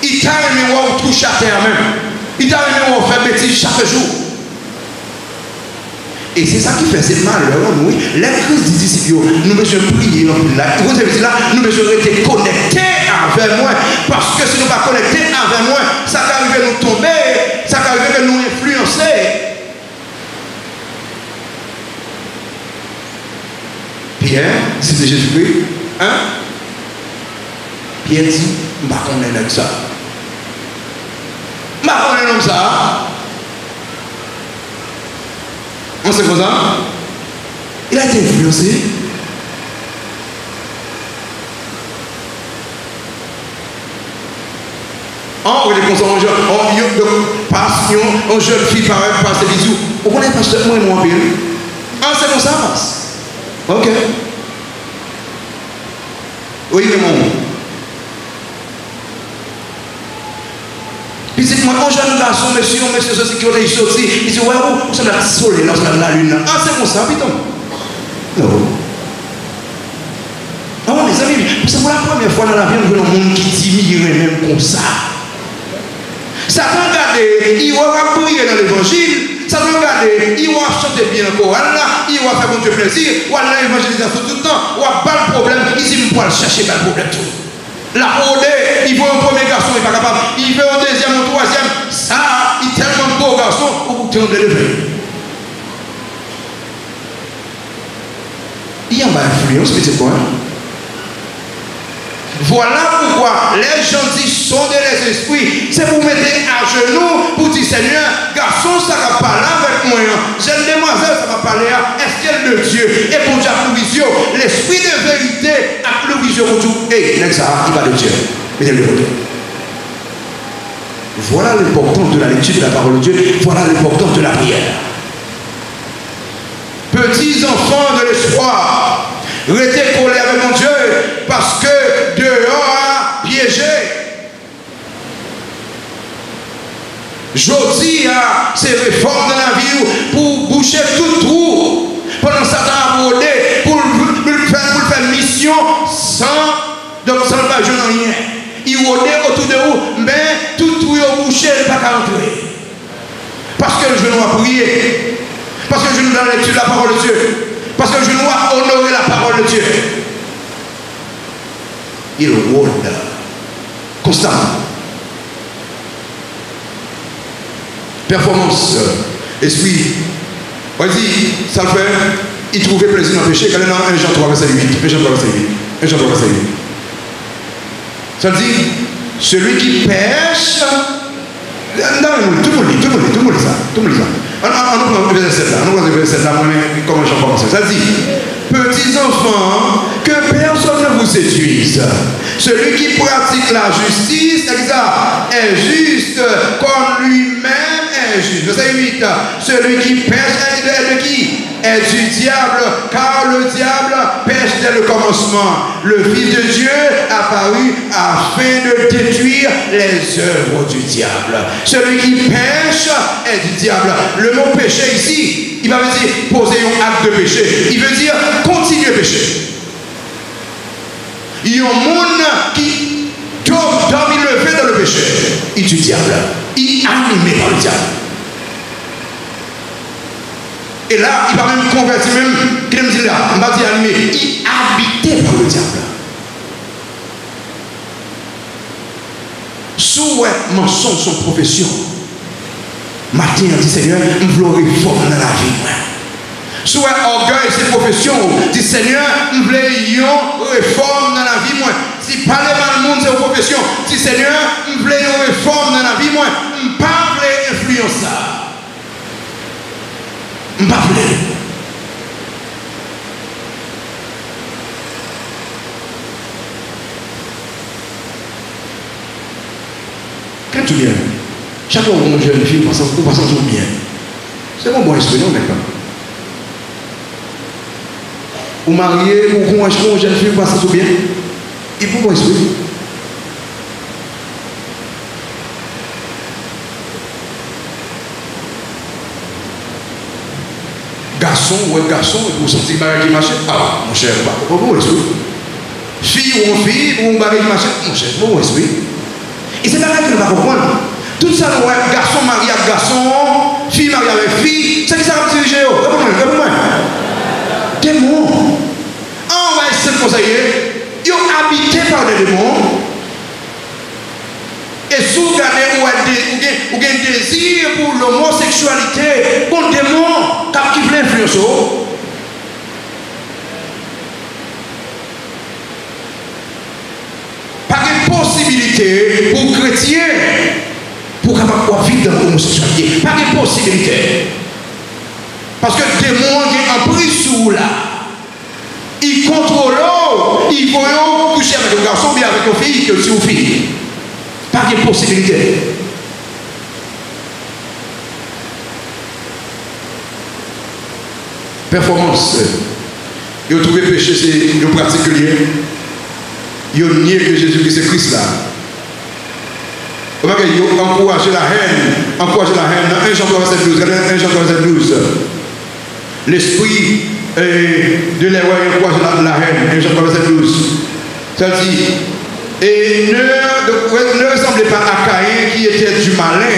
Il t'a aimé ou toucher à terre même. Il t'a aimé ou faire bêtise chaque jour. Et c'est ça qui fait ces malheurs, nous. Les crises des disciples, nous devons prier. Nous devons être connectés avec moi. Parce que si nous ne sommes pas connectés avec moi, ça va arriver à nous tomber, ça va arriver à nous influencer. Pierre, c'était Jésus-Christ. Hein? Pierre dit, je ne sais pas qu'on est comme ça. Je ne sais pas qu'on est comme ça. On sait quoi ça? Il a été influencé. On est comme ça, on jeune fille passe des bisous. On connaît pas seulement moi bien. C'est comme ça passe. Ok. Oui, mais mon. Puis c'est moi, un jeune garçon, monsieur, ceci qui est sorti. Il dit, ouais, vous sommes la soleil, là, la lune. C'est comme ça, putain. Non. Non, les amis, c'est pour la première fois dans la vie, nous voyons un monde qui dit, même comme ça. Satan regarde, il va prier dans l'évangile. Ça veut regarder, il va chanter bien encore, il va faire mon Dieu plaisir, il va l'évangélisation tout le temps, il va pas le problème, il dit, il va chercher le problème tout. La OD, il veut un premier garçon, il n'est pas capable, il veut un deuxième, un troisième, ça, il est tellement beau garçon, pour que tu aies lever. Il y a ma influence, mais c'est quoi? Voilà pourquoi les gens disent sondez les esprits. C'est pour mettre à genoux pour dire Seigneur, garçon, ça va parler avec moi. Jeune demoiselle, ça va parler à est-ce de Dieu. Et pour Dieu, provision, l'esprit de vérité a provision pour tout. Et ça, il va de Dieu. Mettez-le de côté. Voilà l'importance de la lecture de la parole de Dieu. Voilà l'importance de la prière. Petits enfants de l'espoir, restez collés avec mon Dieu parce que dehors a piégé. Jodi, c'est réforme dans la vie pour boucher tout trou. Pendant Satan a abordé pour faire mission sans pas jouer rien. Il rôdait autour de vous, mais tout trou est bouché, il ne peut pas entrer. Parce que le genou a prié. Parce que le genou a lecture de la parole de Dieu. Parce que le genou a honoré la parole de Dieu. Il rôde constamment. Performance, esprit. Vas-y, ça le fait. Il trouvait plaisir dans le péché. Quand il est dans 1 Jean 3, verset 8. 1 Jean 3, verset 8. 1 Jean 3, verset 8. Ça dit, celui qui pêche. Non, tout le monde dit ça. Tout le monde dit ça. On prend le verset 7 là. On prend le verset 7 là. Comment j'en commence. Ça dit, petits enfants, que personne ne vous séduise. Celui qui pratique la justice, est juste comme lui-même est juste. Verset 8. Celui qui pêche est de qui? Est du diable, car le diable pêche dès le commencement. Le Fils de Dieu apparu afin de détruire les œuvres du diable. Celui qui pêche est du diable. Le mot péché ici, il va dire poser un acte de péché. Il veut dire continuer à pécher. Il y a un monde qui doit le fait dans le péché. Il est du diable. Il est animé par le diable. Et là, il va même convertir, même, qu'il me dit là, on va dire animé, il est habité par le diable. Souhait, mensonge, son profession. Matin, on dit Seigneur, on veut réforme dans la vie. Souhait, orgueil, ses professions, dit Seigneur, on veut réforme dans la vie. Si parler par le monde, c'est une profession, dit Seigneur, on veut réforme dans la vie. On ne pas influencer ça. Je ne sais pas. Quand tu viens, chaque fois que une jeune fille passe toujours bien. C'est mon bon esprit, non, d'accord? Ou marié, ou qu'on une jeune fille passe toujours bien. Il faut bon esprit. Garçon ou un garçon, vous sentez que qui marche, ah, mon cher, pas bon esprit. Fille ou une fille, ou un bagage qui marche, mon cher, bon esprit. Et c'est là que nous va comprendre. Tout ça, garçon marié avec garçon, fille mariée avec fille, c'est qui ça va diriger. Réponds-moi. Démons. On va essayer de conseiller. Ils ont habité par des démons. Et si vous regardez ou un désir pour l'homosexualité, pour des démons qui veulent influencer. Pas de possibilité pour chrétiens pour vivre dans l'homosexualité. Pas de possibilité. Parce que les démons qui ont pris sous là, ils contrôlent, ils vont coucher avec un garçon ou bien avec une fille que si vous fille. Pas de possibilité. Performance. Ils ont trouvé péché, c'est le particulier. Ils ont nié que Jésus-Christ est Christ là. Ils ont encouragé la haine. Encouragé la haine. Dans 1 Jean 3, verset 12. Regardez 1 Jean 3, verset 12. L'esprit de l'erreur encourage la haine. 1 Jean 3, verset 12. Ça dit. Et ne ressemblez pas à Caïn qui était du malin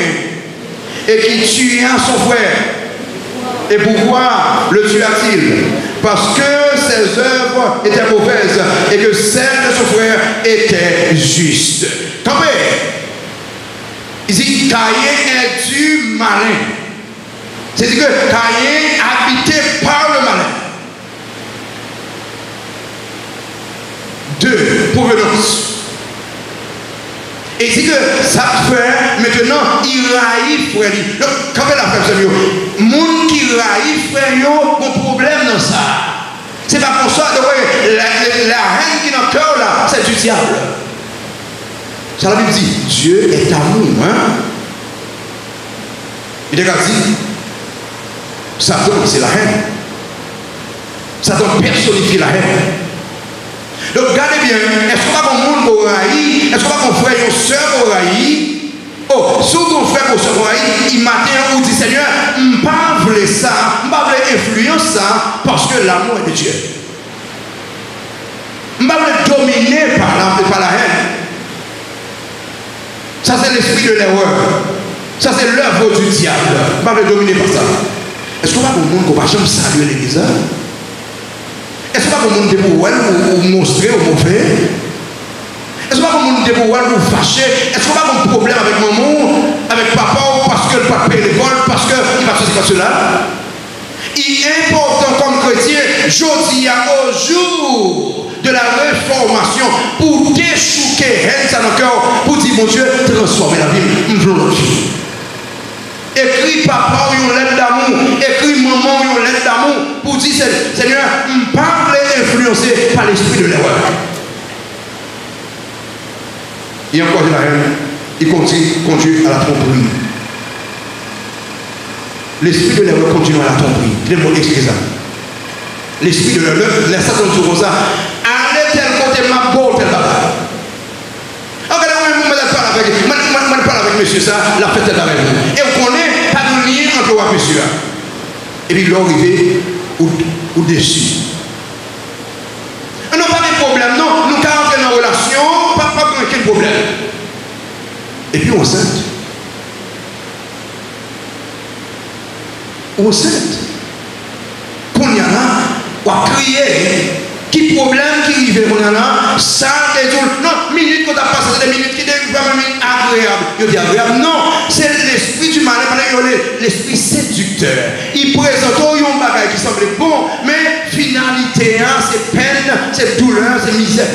et qui tua son frère. Et pourquoi le tua-t-il? Parce que ses œuvres étaient mauvaises et que celles de son frère étaient justes. Campez. Il dit Caïn est du malin. C'est-à-dire que Caïn habité par le malin. 2. Provenance. Et dit que ça fait maintenant, il raït frère. Donc, quand elle a fait ça, le monde qui raït frère, il y a un problème dans ça. C'est pas pour ça, la haine qui est dans le cœur là, c'est du diable. Ça la Bible dit, Dieu est amour. Hein? Il a dit, Satan c'est la haine. Satan personnifie la haine. Donc regardez bien, est-ce qu'on va qu'on monde au raï, est-ce qu'on va qu'on frère et soeur au raï, Oh, si ton frère au second, il matin ou dit Seigneur, je ne veux pas ça, je ne veux pas influence ça, parce que l'amour est de Dieu. Je ne veux pas dominer par la haine. Ça, c'est l'esprit de l'erreur. Ça, c'est l'œuvre du diable. Je ne veux pas dominer par ça. Est-ce qu'on va pour le monde qu'on va jamais saluer l'église? Est-ce qu'on va pour le monde pour montrer au mauvais? Est-ce qu'on va pour le monde pour fâcher? Est-ce qu'on va avoir un problème avec maman, avec papa, parce que le papa paye l'école, parce qu'il va ceci, parce cela? Il est important comme chrétien, je dis au jour de la réformation, pour déchouquer ça dans le cœur, pour dire, mon Dieu, transformer la vie, nous voulons l'autre. Écris papa une lettre d'amour, écris maman une lettre d'amour, pour dire, Seigneur, je ne veux pas influencer par l'esprit de l'erreur. Il y a encore de la haine, il conduit à la tromperie. L'esprit de l'erreur continue à la tromperie. Je vais vous expliquer ça. L'esprit de l'erreur, laisse ça comme ça. Allez tel côté, ma bonne tel baba. Regardez, moi, je parle avec monsieur ça, la fête est avec vous. Et vous connaissez pas de lien entre vous et monsieur. Et puis, l'arrivée ou dessus. Non, pas de problème, non. Nous avons entré dans une relation, pas aucun problème. Et puis, on s'aide. On s'aide. Qu'on y a là, on a crié. Qui problème qui arrive, on y a là, ça, et tout. Non, minutes qu'on a passé, c'est des minutes qui deviennent vraiment agréables. Il dit agréable. Non, c'est l'esprit du malin, l'esprit séducteur. Il présente un bagage qui semble bon, mais finalité, hein, c'est peine, c'est douleur, c'est misère.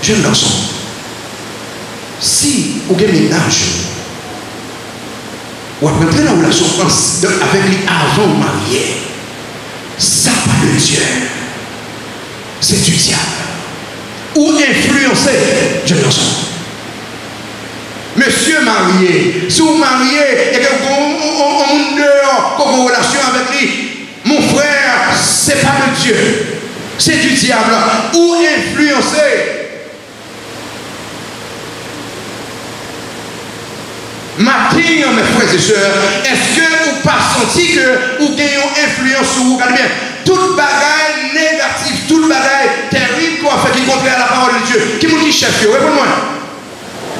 Jeune garçon, si vous avez un ménage, ou après entrer dans la relation avec lui avant de marier, ça pas de Dieu, c'est du diable. Ou influencer, jeune garçon. Monsieur marié, si vous mariez et que vous avez une relation avec lui, mon frère, c'est pas de Dieu, c'est du diable. Ou influencer. Matin, mes frères et sœurs, est-ce que vous n'avez pas senti que vous avez une influence sur vous? Regardez bien, toute bagaille négative, toute bagaille terrible qu'on a fait qui est contraire à la parole de Dieu. Qui me dit chef? Réponds-moi.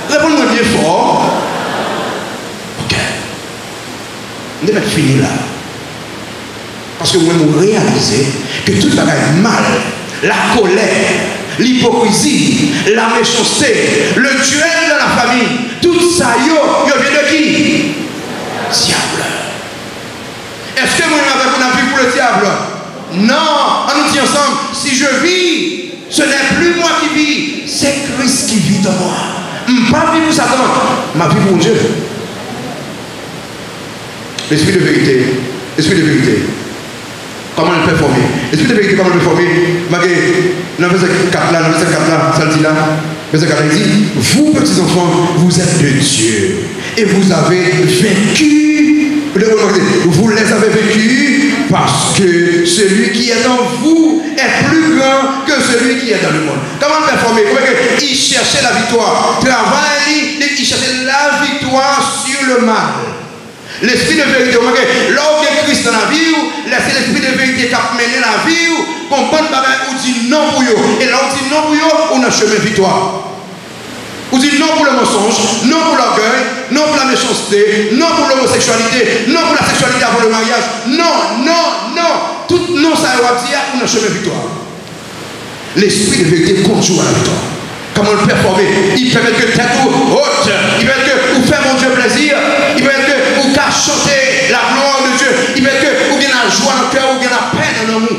Réponds-moi bien fort. Ok. On devait finir là. Parce que vous réalisez que toute bagaille mal, la colère, l'hypocrisie, la méchanceté, le duel dans la famille, tout ça, yo vient de qui? Diable. Est-ce que moi, on a vu pour le diable? Non, on nous dit ensemble, si je vis, ce n'est plus moi qui vis, c'est Christ qui vit en moi. Pas vie pour Satan, ma vie pour Dieu. L'esprit de vérité, l'esprit de vérité. Comment le performer? L'esprit de vérité, comment le performer? Dans le verset 4 là, ça le dit là. Verset 4 il dit, vous petits enfants, vous êtes de Dieu. Et vous avez vaincu. Vous les avez vaincus parce que celui qui est en vous est plus grand que celui qui est dans le monde. Comment le performer? Il cherchait la victoire. Travail, il cherchait la victoire sur le mal. L'esprit de vérité, l'ordre de Christ dans la vie, laissez l'esprit de vérité qui a mené la vie, qu'on bonne bagaille ou dit non pour eux. Et là, on dit non pour eux, on a chemin victoire. On dit non pour le mensonge, non pour l'orgueil, non pour la méchanceté, non pour l'homosexualité, non pour la sexualité avant le mariage. Non, non, non. Tout non, ça va dire, on a chemin victoire. L'esprit de vérité conduit à la victoire. Comment le performer? Il permet que tête haute, il permet que vous faites mon Dieu plaisir, il permet que vous chanter la gloire de Dieu, il permet que vous gagnez la joie dans le cœur, vous gagnez la paix dans l'amour.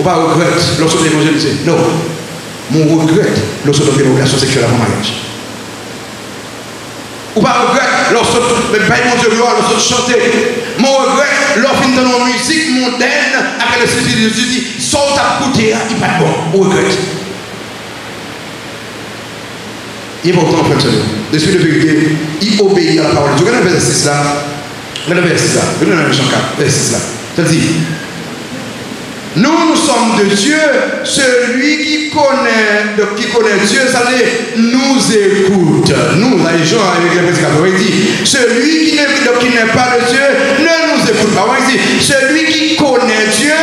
On va regretter lorsque l'évangile dit non, mon regret lorsque on a une relation sexuelle avant mariage. On va regretter lorsque mon Dieu gloire, lorsque chanter. Mon regret lorsque on dans une musique mondaine avec le Seigneur de Dieu dit saute à côté, il n'est pas bon. On regrette. Il est important, frère, l'esprit de vérité, il obéit à la parole de Dieu. Regardez le verset 6 là. Regardez le verset 6 là. Regardez le verset 4, verset 6 là. Ça dit, Nous sommes de Dieu. Celui qui connaît Dieu, ça veut dire nous écoute. Nous, les gens avec les prédicateurs, il dit celui qui n'est pas de Dieu ne nous écoute pas. Il dit celui qui connaît Dieu,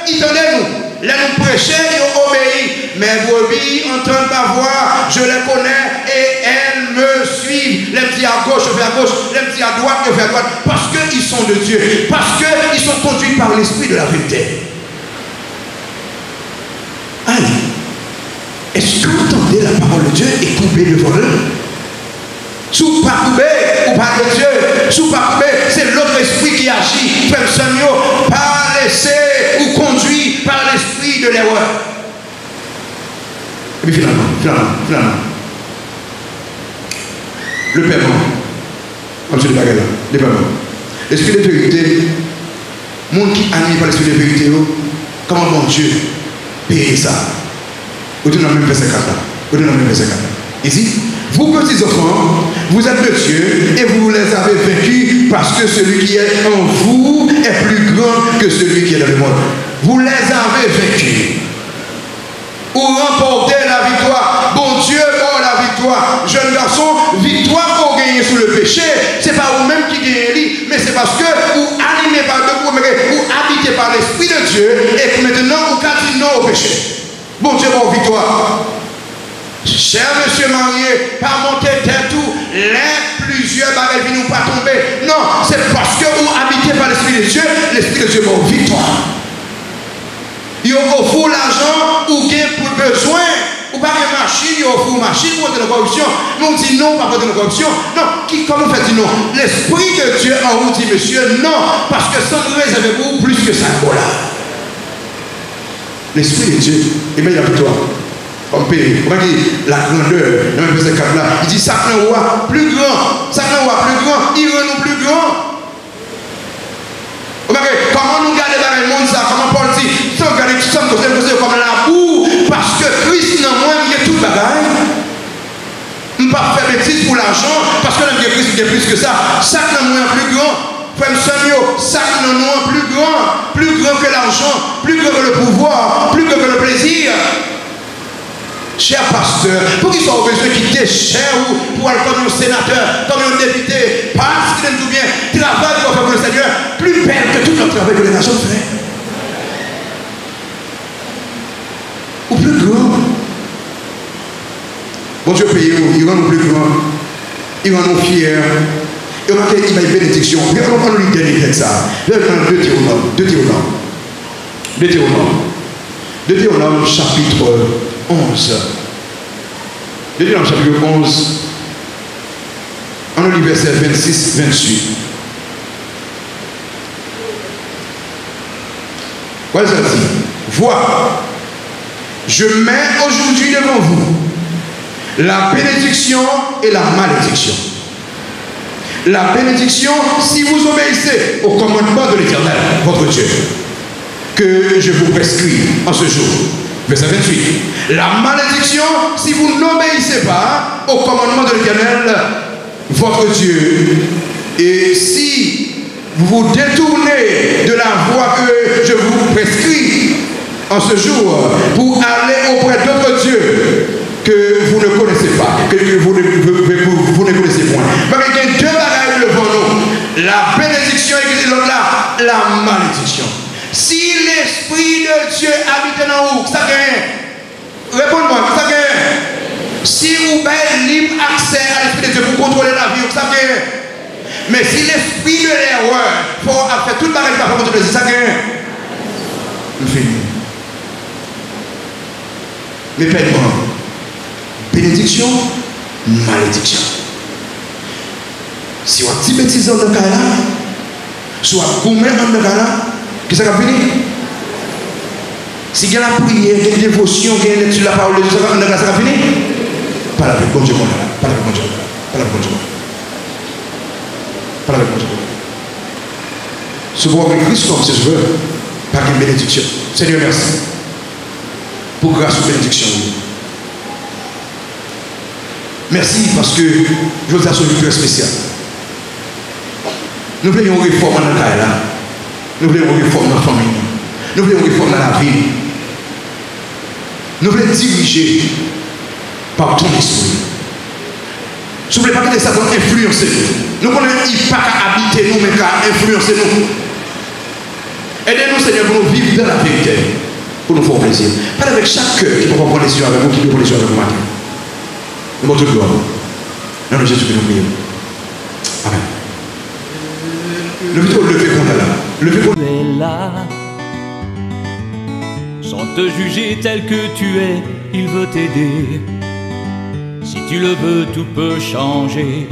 entendez-nous. Là, nous prêchons, ils obéissent. Mes brebis entendent ma voix, je les connais et elles me suivent. Les petits à gauche, je vais à gauche. Les petits à droite, je vais à droite. Parce qu'ils sont de Dieu. Parce qu'ils sont conduits par l'esprit de la vérité. Allez, est-ce que vous entendez la parole de Dieu et coupez devant eux? Sous pas coupé ou pas de Dieu, sous pas coupé, c'est l'autre esprit qui agit. Frère Samuel, pas laissé ou conduit par l'esprit de l'erreur. Et puis finalement, le paiement, comme je dis pas là, le paiement. L'esprit de vérité, le monde qui anime par l'esprit de vérité, comment mon Dieu paye ça? Vous êtes dans le même verset 4. Ici, vous petits enfants, vous êtes de Dieu et vous les avez vaincus parce que celui qui est en vous est plus grand que celui qui est dans le monde. Vous les avez vaincus. Ou remporter la victoire. Bon Dieu, oh la victoire. Jeune garçon, victoire pour gagner sous le péché. Ce n'est pas vous-même qui gagnez, mais c'est parce que vous animez par vous habitez par l'Esprit de Dieu et que maintenant vous dites non au péché. Bon Dieu, bon victoire. Cher monsieur marié, pas monter tête tout, les plusieurs bagages ne vont pas tomber. Non, c'est parce que vous habitez par l'Esprit de Dieu, bon victoire. Il offre l'argent ou gain pour besoin, ou pas de machine, il offre une machine pour de la corruption. Mais on dit non, pas pour de la corruption. Non, comment fait dit non? L'Esprit de Dieu en vous dit monsieur, non, parce que sans nous réserver vous plus que 5 $. L'Esprit de Dieu, il met la victoire. Comme pays, comment dit la grandeur, dans le verset 4 là, il dit ça un roi plus grand, il rend nous plus grand. Comment nous garder dans le monde ça, comment Paul dit, sans garder tout ça, comme la boue, parce que Christ n'a moins mis tout bagaille. On ne peut pas faire bêtise pour l'argent, parce que l'homme de Christ est plus que ça. Ça n'a moins plus grand. Frère Samuel, ça n'a moins plus grand que l'argent, plus grand que le pouvoir, plus grand que le plaisir. Cher pasteur, pour qu'il soit besoin de quitter cher ou pour aller comme un sénateur, comme un député, parce qu'il aime tout bien, travail pour faire pour le Seigneur, plus belle que tout notre travail que les nations font. Ou plus grand. Bon Dieu paye, il rend nous plus grand, il rend nous fiers, et on a qu'il y a une bénédiction. Et on va nous donner avec ça. Deux Théonome, chapitre 11. Deutéronome chapitre 11, on a lu verset 26-28. Voilà ça dit. Vois, je mets aujourd'hui devant vous la bénédiction et la malédiction. La bénédiction, si vous obéissez au commandement de l'Éternel, votre Dieu, que je vous prescris en ce jour. Verset 28. La malédiction, si vous n'obéissez pas au commandement de l'Éternel, votre Dieu, et si vous vous détournez de la voie que je vous prescris en ce jour pour aller auprès d'autres dieux que vous ne connaissez pas, que vous ne connaissez point. Parce qu'il y a deux bagages devant nous. La bénédiction et l'autre là, la malédiction. Si l'Esprit de Dieu habite dans vous, ça gagne. Réponds-moi, ça gagne. Si vous avez libre accès à l'Esprit de Dieu pour contrôler la vie, ça gagne. Mais si l'Esprit de l'erreur pour faire tout le bagage par votre plaisir, ça gagne. Nous finissons. Mais paiement, bénédiction, malédiction. Si on a petit bêtise dans le cas là, soit gourmet dans le cas là, qu'est-ce que ça va finir? Si il y a la prière, il y a la dévotion, il y a l'étude de la parole de Dieu, ça va finir? Pas avec bon Dieu, pas avec bon Dieu, pas avec bon Dieu. Pas avec bon Dieu. Ce qu'on va Christ comme si je veux, par une bénédiction. Seigneur, merci. Pour grâce aux bénédictions. Merci parce que je vous ai une victoire spéciale. Nous voulons une réforme dans le cas là. Nous voulons une réforme dans la famille. Nous voulons réformer la vie. Nous voulons diriger par ton esprit. Si vous ne voulez pas que Satan influence nous, nous connaissons qu'il pas qu'à habiter nous, mais qu'à influencer nous. Aidez-nous, Seigneur, pour nous vivre dans la vérité, pour nous faire plaisir. Pas avec chaque cœur qui peut prendre décision avec vous, qui peut prendre décision avec vous matin. Nous votre gloire. Dans le Jésus que nous prions. Amen. Levez qu'on est là. Levez qu'on est là. Sans te juger tel que tu es, il veut t'aider. Si tu le veux, tout peut changer.